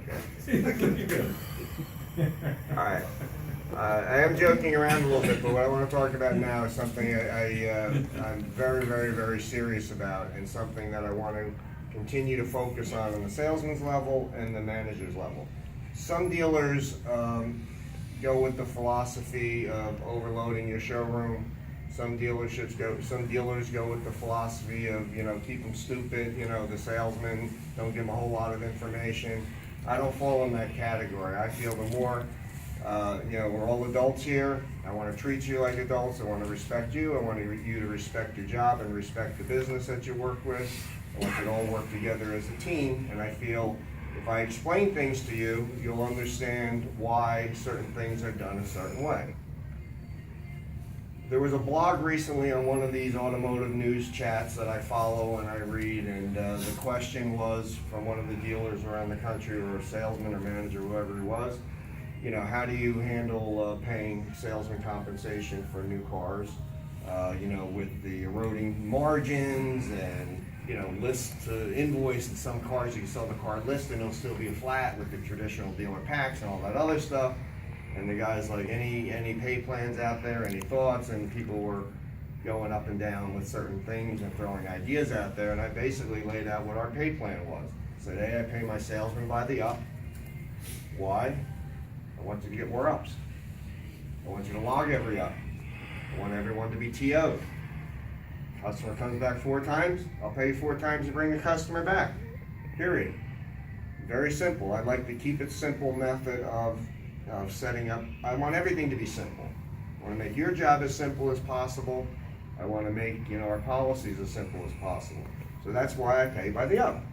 Okay. All right. I am joking around a little bit, but what I want to talk about now is something I'm very, very, very serious about, and something that I want to continue to focus on the salesman's level and the manager's level. Some dealers go with the philosophy of overloading your showroom. Some dealers go with the philosophy of, keep them stupid, the salesman, don't give them a whole lot of information. I don't fall in that category. I feel the more, we're all adults here. I want to treat you like adults. I want to respect you. I want you to respect your job and respect the business that you work with. I want you to all work together as a team, and I feel if I explain things to you, you'll understand why certain things are done a certain way. There was a blog recently on one of these automotive news chats that I follow and I read, and the question was from one of the dealers around the country, or a salesman or manager, whoever he was, how do you handle paying salesman compensation for new cars, with the eroding margins and list to invoice, and some cars you can sell the car list and it'll still be flat with the traditional dealer packs and all that other stuff. And the guy's like, any pay plans out there, any thoughts? And people were going up and down with certain things and throwing ideas out there, and I basically laid out what our pay plan was. I said, hey, I pay my salesman by the up. Why? I want you to get more ups. I want you to log every up. I want everyone to be TO'd. Customer comes back 4 times, I'll pay you 4 times to bring the customer back, period. Very simple. I like to keep it simple method of setting up. I want everything to be simple. I want to make your job as simple as possible. I want to make our policies as simple as possible. So that's why I pay by the up.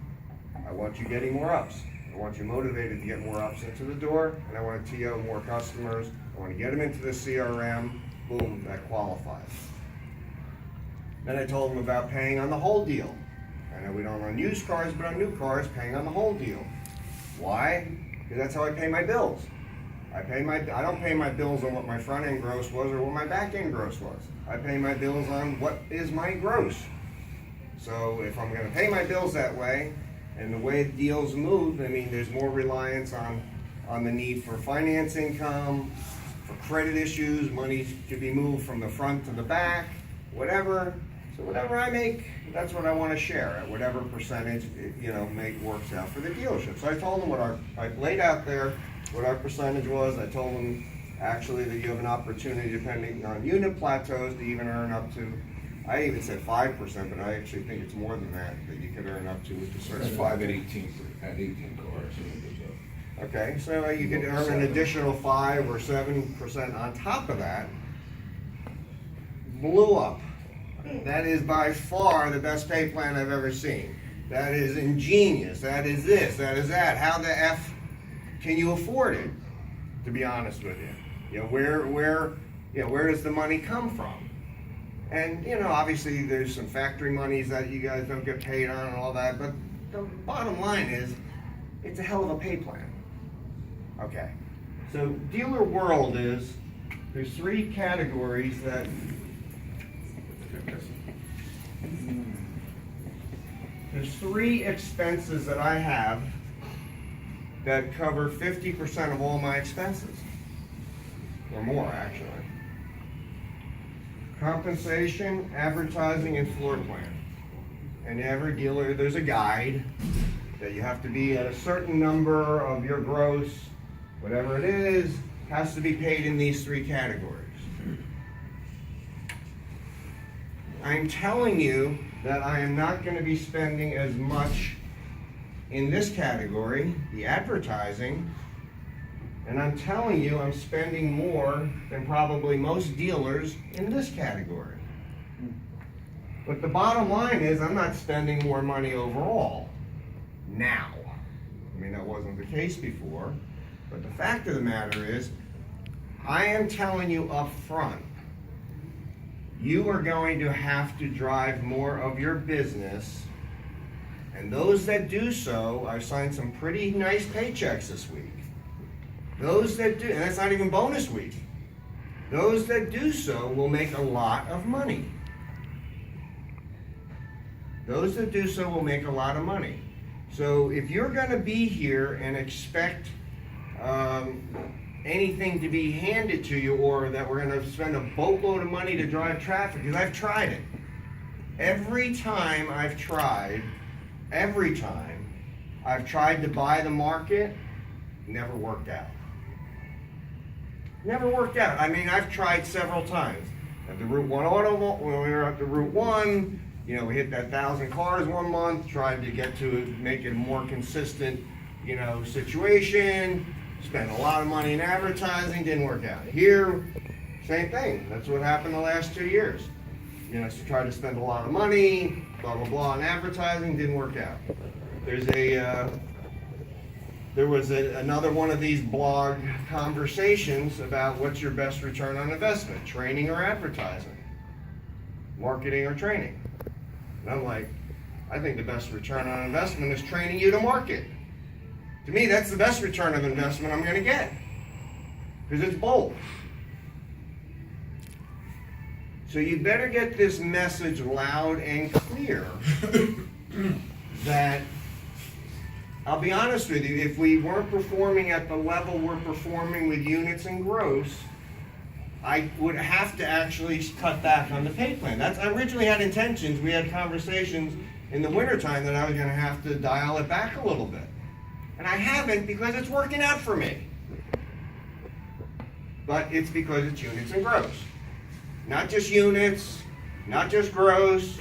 I want you getting more ups. I want you motivated to get more ups into the door, and I want to TO more customers. I want to get them into the CRM. Boom, that qualifies. Then I told them about paying on the whole deal. I know we don't run used cars, but on new cars, paying on the whole deal. Why? Because that's how I pay my bills. I don't pay my bills on what my front end gross was or what my back end gross was. I pay my bills on what is my gross. So if I'm going to pay my bills that way, and the way deals move, there's more reliance on the need for finance income, for credit issues, money could be moved from the front to the back, whatever. So whatever I make, that's what I want to share at whatever percentage works out for the dealership. So I told them I laid out there what our percentage was. I told them actually that you have an opportunity, depending on unit plateaus, to even earn up to, I even said 5%, but I actually think it's more than that you could earn up to with the certain 5 at 18 cars. Okay, so you could earn an additional 5 or 7% on top of that. Blew up. That is by far the best pay plan I've ever seen. That is ingenious. That is this. That is that. How the F can you afford it? To be honest with you, where does the money come from? And obviously there's some factory monies that you guys don't get paid on and all that. But the bottom line is, it's a hell of a pay plan. Okay. So dealer world is there's 3 categories that. There's 3 expenses that I have that cover 50% of all my expenses, or more actually. Compensation, advertising, and floor plan. And every dealer, there's a guide that you have to be at a certain number of your gross, whatever it is, has to be paid in these 3 categories. I'm telling you that I am not going to be spending as much in this category, the advertising, and I'm telling you I'm spending more than probably most dealers in this category. But the bottom line is I'm not spending more money overall now. That wasn't the case before, but the fact of the matter is I am telling you up front, you are going to have to drive more of your business, and those that do so, I've signed some pretty nice paychecks this week. Those that do, and that's not even bonus week, those that do so will make a lot of money. Those that do so will make a lot of money. So if you're gonna be here and expect anything to be handed to you, or that we're gonna spend a boatload of money to drive traffic, because I've tried it. Every time I've tried to buy the market, never worked out. Never worked out. I mean, I've tried several times. At the Route 1 Auto, when we were at the Route 1, you know, we hit that 1,000 cars one month, tried to get to make it a more consistent, you know, situation, spent a lot of money in advertising, didn't work out. Here, same thing. That's what happened the last 2 years. You know, so tried to spend a lot of money, blah, blah, blah, on advertising, didn't work out. There was another one of these blog conversations about what's your best return on investment, training or advertising, marketing or training. And I'm like, I think the best return on investment is training you to market. To me, that's the best return of investment I'm gonna get, because it's both. So you better get this message loud and clear that, I'll be honest with you, if we weren't performing at the level we're performing with units and gross, I would have to actually cut back on the pay plan. I originally had intentions, we had conversations in the wintertime that I was gonna have to dial it back a little bit. And I haven't, because it's working out for me. But it's because it's units and gross. Not just units, not just gross.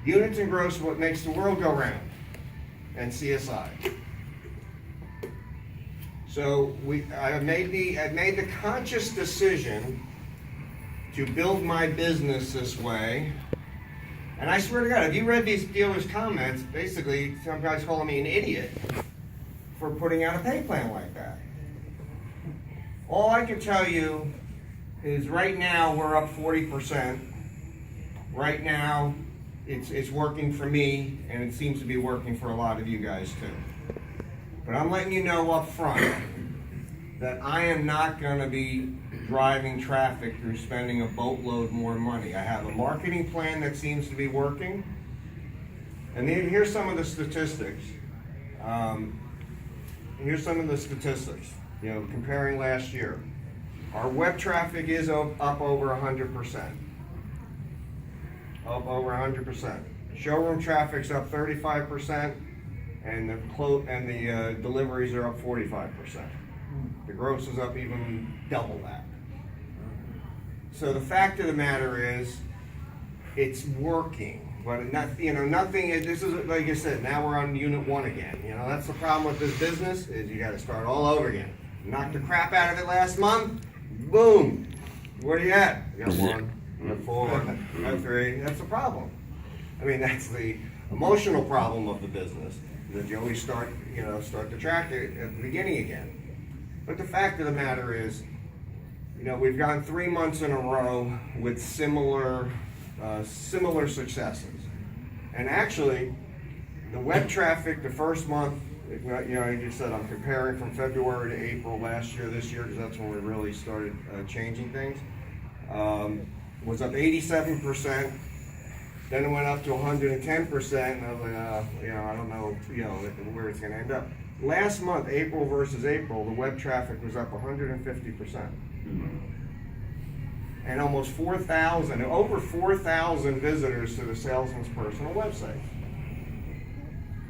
Units and gross are what makes the world go round. And CSI. So I made the conscious decision to build my business this way. And I swear to God, if you read these dealers' comments, basically some guys calling me an idiot for putting out a pay plan like that. All I can tell you is right now we're up 40%. Right now it's working for me, and it seems to be working for a lot of you guys too. But I'm letting you know up front that I am not going to be driving traffic through spending a boatload more money. I have a marketing plan that seems to be working. And then here's some of the statistics. You know, comparing last year. Our web traffic is up over 100%. Up over 100%. Showroom traffic's up 35%, and the deliveries are up 45%. The gross is up even double that. So the fact of the matter is, it's working. But nothing. This is, like I said. Now we're on unit 1 again. You know, that's the problem with this business, is you got to start all over again. Knocked the crap out of it last month. Boom. What are you at? You got 1, you got 4, you got 3. That's the problem. I mean, that's the emotional problem of the business, that you always start the track at the beginning again. But the fact of the matter is, you know, we've gone 3 months in a row with similar successes. And actually, the web traffic the first month, you know, like you said, I'm comparing from February to April last year, this year, because that's when we really started changing things, was up 87%. Then it went up to 110%, and I was like, you know, I don't know, you know, where it's going to end up. Last month, April versus April, the web traffic was up 150%. And almost 4,000, over 4,000 visitors to the salesman's personal website.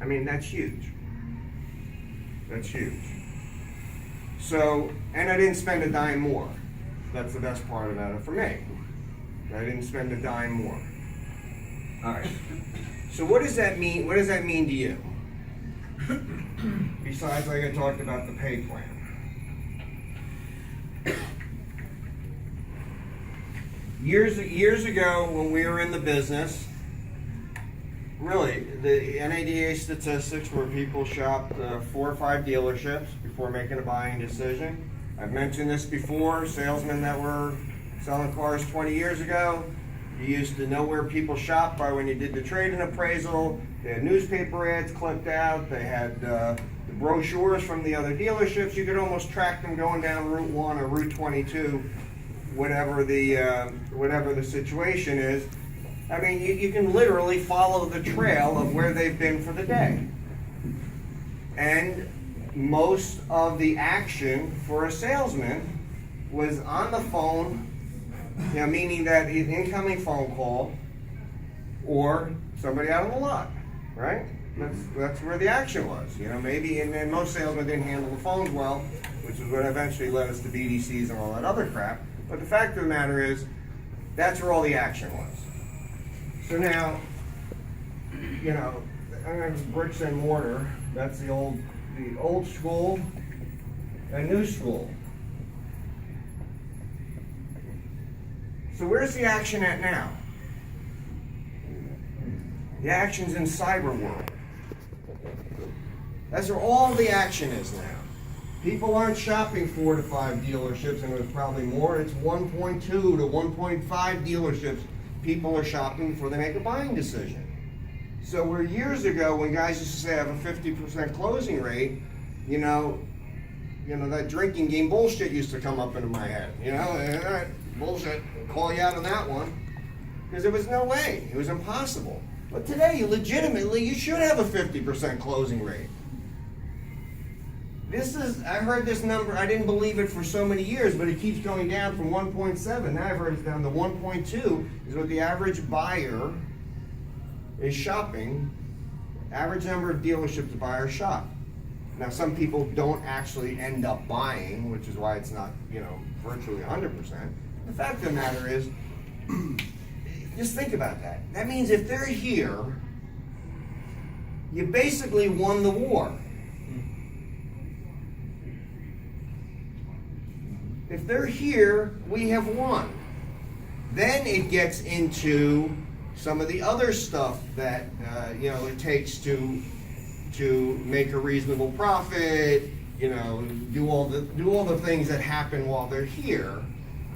I mean, that's huge. That's huge. So, and I didn't spend a dime more. That's the best part about it for me. I didn't spend a dime more. All right. So what does that mean? What does that mean to you? Besides, like I talked about, the pay plan. Years ago, when we were in the business, really, the NADA statistics were people shopped 4 or 5 dealerships before making a buying decision. I've mentioned this before. Salesmen that were selling cars 20 years ago, you used to know where people shopped by when you did the trade-in appraisal. They had newspaper ads clipped out. They had the brochures from the other dealerships. You could almost track them going down Route 1 or Route 22, whatever the situation is. I mean, you can literally follow the trail of where they've been for the day. And most of the action for a salesman was on the phone, meaning that an incoming phone call or somebody out on the lot, right? That's where the action was. Maybe, and then most salesmen didn't handle the phones well, which is what eventually led us to BDCs and all that other crap. But the fact of the matter is, that's where all the action was. So now, bricks and mortar, that's the old school and new school. So where's the action at now? The action's in cyber world. That's where all the action is now. People aren't shopping 4 to 5 dealerships, and there's probably more. It's 1.2 to 1.5 dealerships people are shopping before they make a buying decision. So where years ago, when guys used to say I have a 50% closing rate, that drinking game bullshit used to come up into my head. Bullshit, call you out on that one, because there was no way, it was impossible. But today, you should have a 50% closing rate. I heard this number, I didn't believe it for so many years, but it keeps going down from 1.7. Now I've heard it's down to 1.2 is what the average buyer is shopping. Average number of dealerships a buyer shop. Now some people don't actually end up buying, which is why it's not, virtually 100%. The fact of the matter is, just think about that. That means if they're here, you basically won the war. If they're here, we have won. Then it gets into some of the other stuff that it takes to make a reasonable profit. Do all the things that happen while they're here.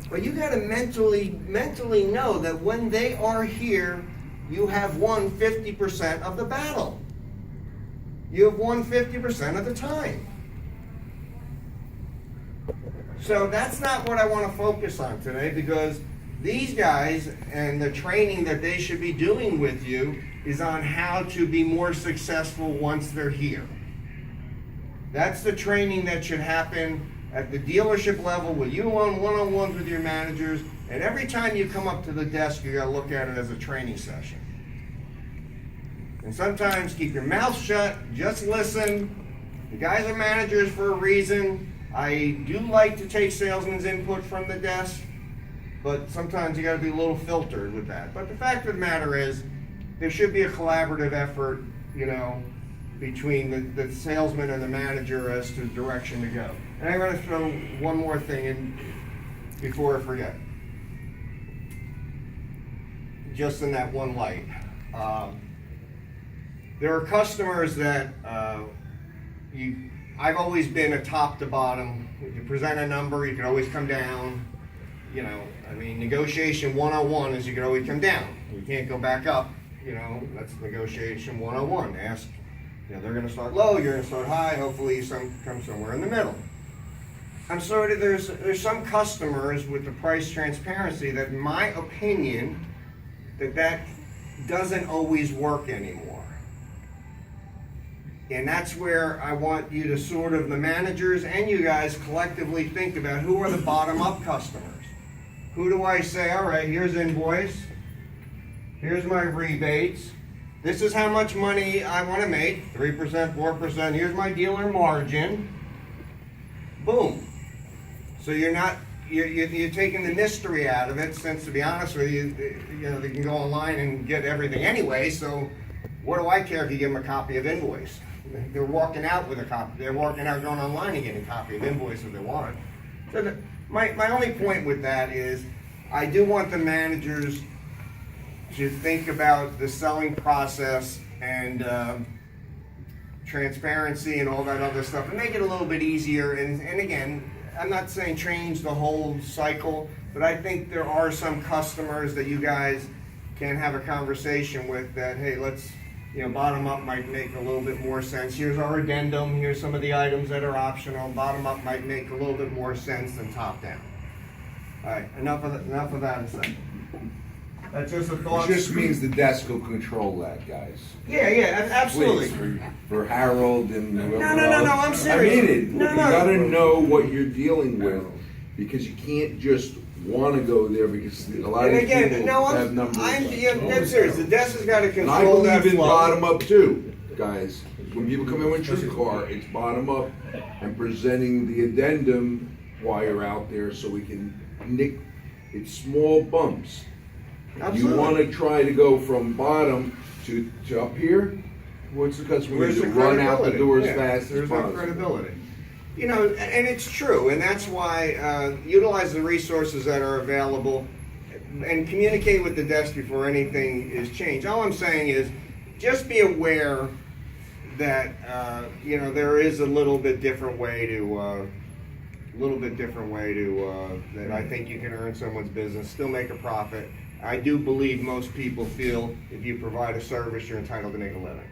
But you got to mentally know that when they are here, you have won 50% of the battle. You have won 50% of the time. So that's not what I want to focus on today, because these guys and the training that they should be doing with you is on how to be more successful once they're here. That's the training that should happen at the dealership level with you on one-on-ones with your managers, and every time you come up to the desk, you got to look at it as a training session. And sometimes keep your mouth shut, just listen. The guys are managers for a reason. I do like to take salesmen's input from the desk, but sometimes you got to be a little filtered with that. But the fact of the matter is, there should be a collaborative effort, between the salesman and the manager as to the direction to go. And I'm going to throw one more thing in before I forget. Just in that one light. There are customers that I've always been a top to bottom. If you present a number, you can always come down. Negotiation 101 is you can always come down. You can't go back up. That's negotiation 101. Ask, they're going to start low, you're going to start high. Hopefully you come somewhere in the middle. I'm sorry, there's some customers with the price transparency that, in my opinion, that doesn't always work anymore. And that's where I want you to sort of, the managers and you guys collectively think about who are the bottom-up customers. Who do I say, all right, here's invoice, here's my rebates, this is how much money I want to make, 3%, 4%, here's my dealer margin, boom. So you're taking the mystery out of it, since to be honest with you, they can go online and get everything anyway, so what do I care if you give them a copy of invoice? They're walking out with a copy. They're walking out, going online and getting a copy of invoice if they want it. So my only point with that is, I do want the managers to think about the selling process and transparency and all that other stuff, and make it a little bit easier. And again, I'm not saying change the whole cycle, but I think there are some customers that you guys can have a conversation with that, hey, let's, bottom up might make a little bit more sense. Here's our addendum, here's some of the items that are optional. Bottom up might make a little bit more sense than top down. All right, enough of that in a second. That's just a thought. It just means the desk will control that, guys. Yeah, absolutely. Please, for Harold and whoever No, else. I'm serious. I mean it. No. You gotta know what you're dealing with, because you can't just wanna go there, because a lot of And these again, people no, have numbers. I'm dead serious. The desk has got to And I control that believe in flow. bottom up too, guys. When people come in with your car, it's bottom up and presenting the addendum while you're out there, so we can nick, it's small bumps. Absolutely. You wanna try to go from bottom to up here, what's the customer gonna Where's do? the Run out the credibility? door as Yeah, fast as there's no possible. credibility. You know, and it's true, and that's why utilize the resources that are available and communicate with the desk before anything is changed. All I'm saying is just be aware that you know, there is a little bit different way to that I think you can earn someone's business, still make a profit. I do believe most people feel if you provide a service, you're entitled to make a living.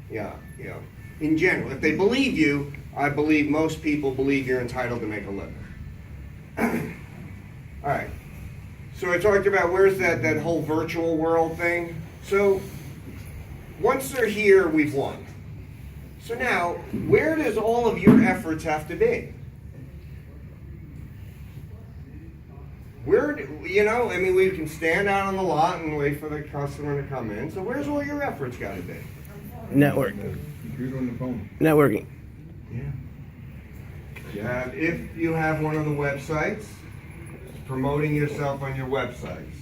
Yeah, you know, in general, if they believe you, I believe most people believe you're entitled to make a living. All right. So I talked about where's that whole virtual world thing. So once they're here, we've won. So now, where does all of your efforts have to be? You know, I mean, we can stand out on the lot and wait for the customer to come in. So where's all your efforts got to be? Networking. You're on the phone. Networking. Yeah. If you have one of the websites, promoting yourself on your websites.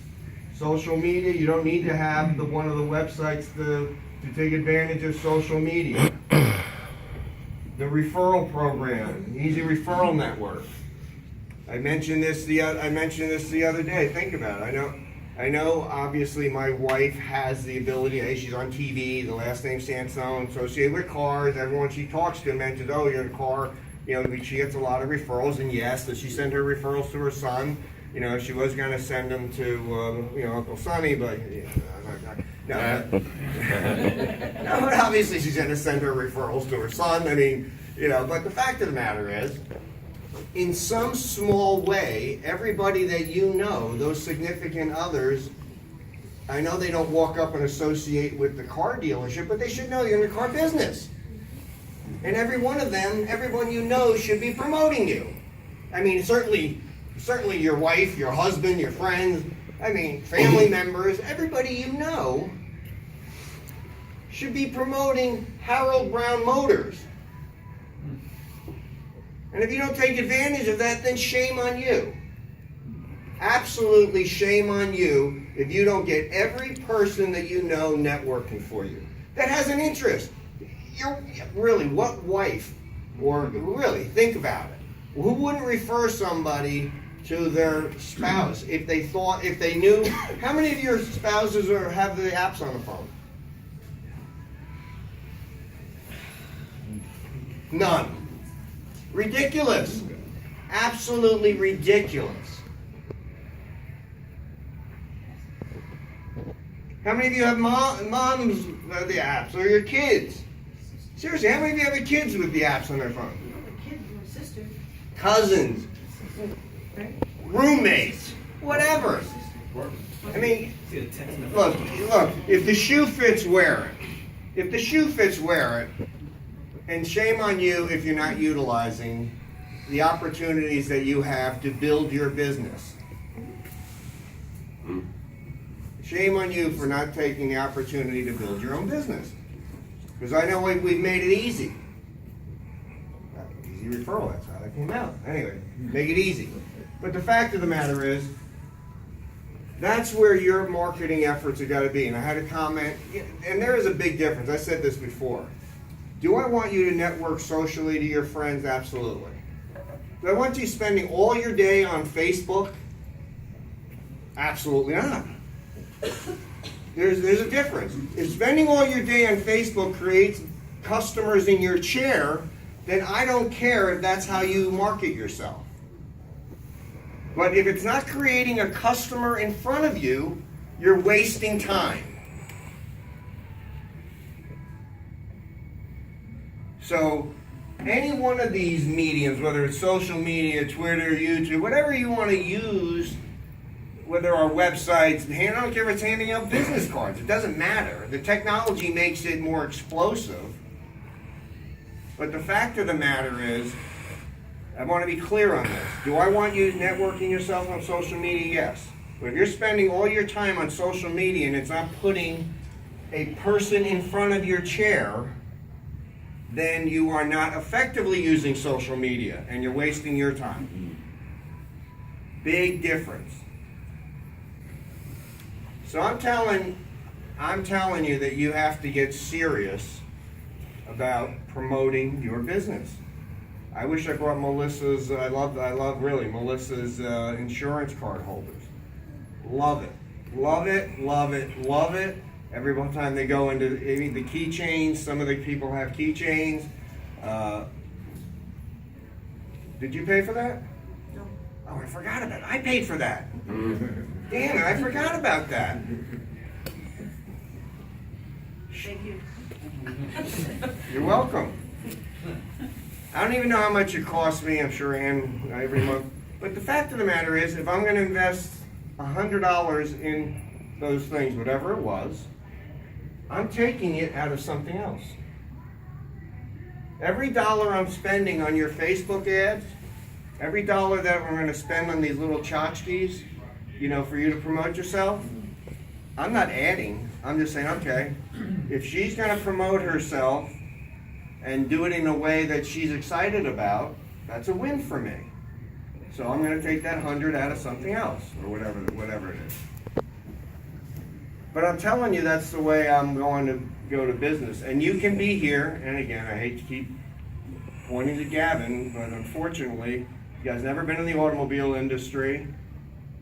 Social media, you don't need to have one of the websites to take advantage of social media. The referral program, Easy Referral Network. I mentioned this the other day. Think about it. I know. Obviously, my wife has the ability. Hey, she's on TV. The last name's Sansone, associated with cars. Everyone she talks to mentions, "Oh, you're in a car." You know, she gets a lot of referrals, and yes, does she send her referrals to her son? You know, she was going to send them to you know, Uncle Sonny, but no. No, but obviously she's going to send her referrals to her son. I mean, you know. But the fact of the matter is, in some small way, everybody that you know, those significant others, I know they don't walk up and associate with the car dealership, but they should know you're in the car business. And every one of them, everyone you know, should be promoting you. I mean, certainly your wife, your husband, your friends, I mean, family members, everybody you know should be promoting Harold Brown Motors. And if you don't take advantage of that, then shame on you. Absolutely shame on you if you don't get every person that you know networking for you that has an interest. Really, what wife, or really, think about it. Who wouldn't refer somebody to their spouse if they knew? How many of your spouses have the apps on the phone? None. Ridiculous. Absolutely ridiculous. How many of you have moms the apps, or your kids? Seriously, how many of you have kids with the apps on their phone? My sister. Cousins, roommates, whatever. I mean, look, if the shoe fits, wear it. If the shoe fits, wear it. And shame on you if you're not utilizing the opportunities that you have to build your business. Shame on you for not taking the opportunity to build your own business. Because I know we've made it easy. Easy referral, that's how that came out. Anyway, make it easy. But the fact of the matter is, that's where your marketing efforts have got to be. And I had a comment, and there is a big difference. I said this before. Do I want you to network socially to your friends? Absolutely. Do I want you spending all your day on Facebook? Absolutely not. There's a difference. If spending all your day on Facebook creates customers in your chair, then I don't care if that's how you market yourself. But if it's not creating a customer in front of you, you're wasting time. So any one of these mediums, whether it's social media, Twitter, YouTube, whatever you want to use whether our websites, I don't care if it's handing out business cards, it doesn't matter. The technology makes it more explosive. But the fact of the matter is, I want to be clear on this. Do I want you networking yourself on social media? Yes. But if you're spending all your time on social media and it's not putting a person in front of your chair, then you are not effectively using social media and you're wasting your time. Big difference. So I'm telling you that you have to get serious about promoting your business. I wish I brought Melissa's, I love really Melissa's insurance card holders. Love it. Love it, love it, love it. Every one time they go into the keychains, some of the people have keychains. Did you pay for that? No. Oh, I forgot about it. I paid for that. Damn it, I forgot about that. Thank you. You're welcome. I don't even know how much it costs me, I'm sure, Ann, every month. But the fact of the matter is, if I'm going to invest $100 in those things, whatever it was, I'm taking it out of something else. Every dollar I'm spending on your Facebook ads, every dollar that we're going to spend on these little tchotchkes, for you to promote yourself, I'm not adding. I'm just saying, okay, if she's going to promote herself and do it in a way that she's excited about, that's a win for me. So I'm going to take that 100 out of something else, or whatever it is. But I'm telling you, that's the way I'm going to go to business. And you can be here, and again, I hate to keep pointing to Gavin, but unfortunately, you guys never been in the automobile industry.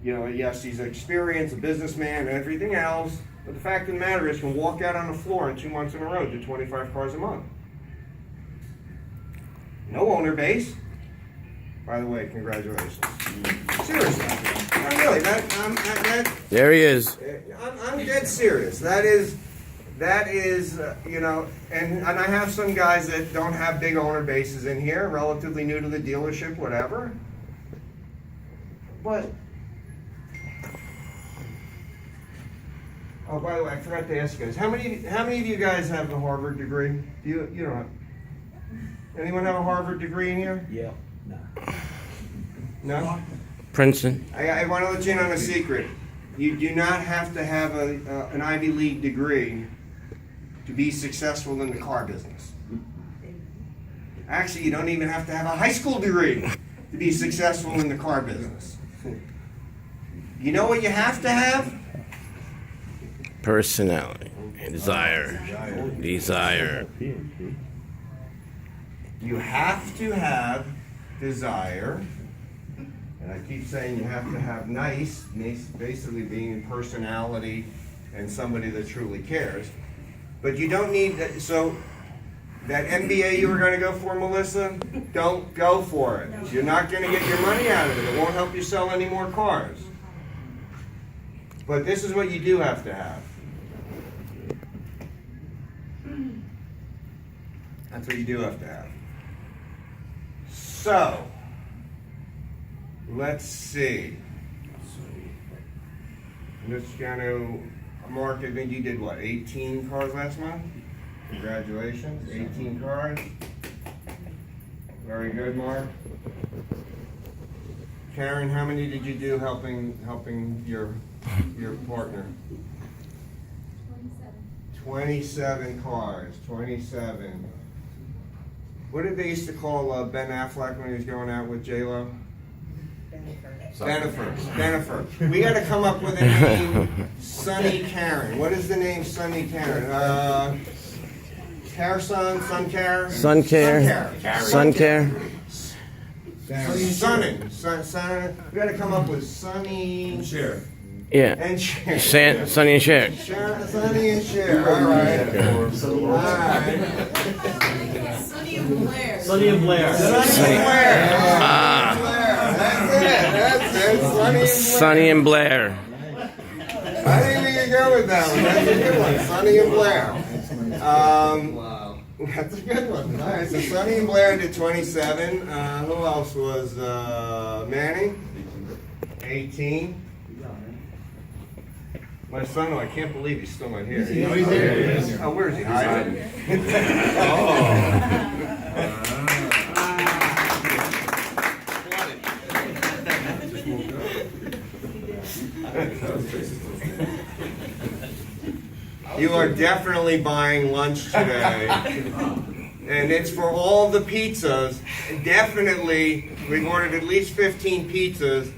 Yes, he's experienced, a businessman, and everything else, but the fact of the matter is, can walk out on the floor in 2 months in a row, do 25 cars a month. No owner base. By the way, congratulations. Seriously, really, there he is. I'm dead serious. That is, and I have some guys that don't have big owner bases in here, relatively new to the dealership, whatever. But, oh, by the way, I forgot to ask you guys, how many of you guys have a Harvard degree? You don't have. Anyone have a Harvard degree in here? Yeah. No? Princeton. I want to let you in on a secret. You do not have to have an Ivy League degree to be successful in the car business. Actually, you don't even have to have a high school degree to be successful in the car business. You know what you have to have? Personality. Desire. You have to have desire. And I keep saying you have to have nice, basically being personality and somebody that truly cares. But you don't need that. So that MBA you were going to go for, Melissa, don't go for it. You're not going to get your money out of it. It won't help you sell any more cars. But this is what you do have to have. That's what you do have to have. So, let's see. I'm just going to mark it. I think you did what, 18 cars last month? Congratulations, 18 cars. Very good, Mark. Karen, how many did you do helping your partner? 27 cars, 27. What did they used to call Ben Affleck when he was going out with J-Lo? Bennifer. We got to come up with a name. Sunny Karen. What is the name Sunny Karen? Sun Care. Sunning. We got to come up with Sunny. Share. Yeah. And Cher. Sonny and Cher. Sunny and Cher. All right. Sonny and Blair. Sonny and Blair. That's it. Sonny and Blair. I think we can go with that one. That's a good one. Sonny and Blair. That's a good one. All right, so Sonny and Blair did 27. Who else was Manny? 18. My son-in-law, I can't believe he's still not here. No, he's here. Oh, where is he? Hiding? You are definitely buying lunch today. And it's for all the pizzas. Definitely, we've ordered at least 15 pizzas.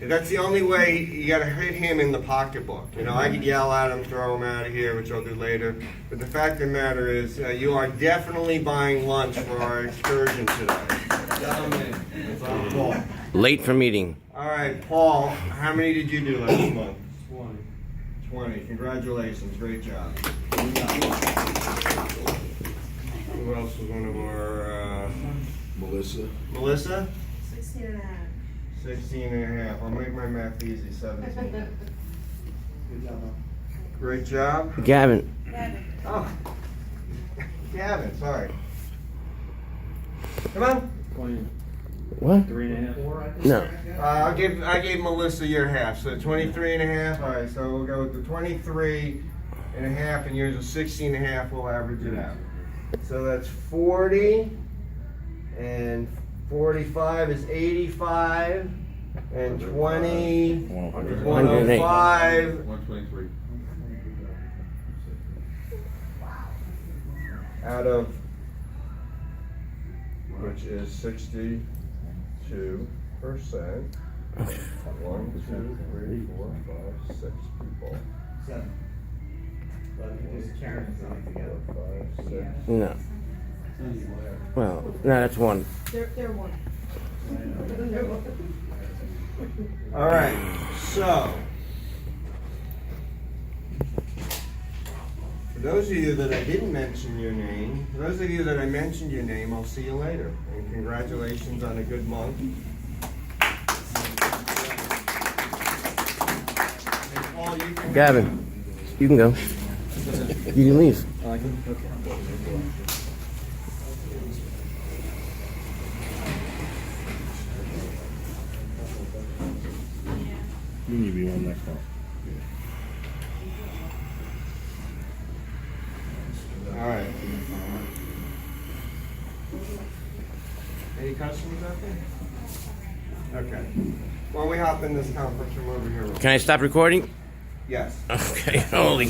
That's the only way. You gotta hit him in the pocketbook. You know, I could yell at him, throw him out of here, which I'll do later. But the fact of the matter is, you are definitely buying lunch for our excursion today. That's on Paul. Late for meeting. All right, Paul, how many did you do last month? 20. Congratulations, great job. Who else was one of our, Melissa. Melissa? 16 and a half. 16 and a half. I'll make my math easy, 17. Good job, man. Great job. Gavin. Oh, Gavin, sorry. Come on. What? 3.5. No. I gave Melissa your half, so 23 and a half. All right, so we'll go with the 23 and a half, and yours is 16 and a half. We'll average it out. So that's 40, and 45 is 85, and 20 is 105. 123. Out of which is 62%. 1, 2, 3, 4, 5, 6 people. 7. But just Karen and Sonny together. 4, 5, 6. No. Well, no, that's one. They're one. All right, so for those of you that I didn't mention your name, for those of you that I mentioned your name, I'll see you later. And congratulations on a good month. And Paul, you can Gavin, you can go. You can leave. You need to be on next one. All right. Any customers out there? Okay. Well, we hop in this conference room over here. Can I stop recording? Yes. Okay, holy.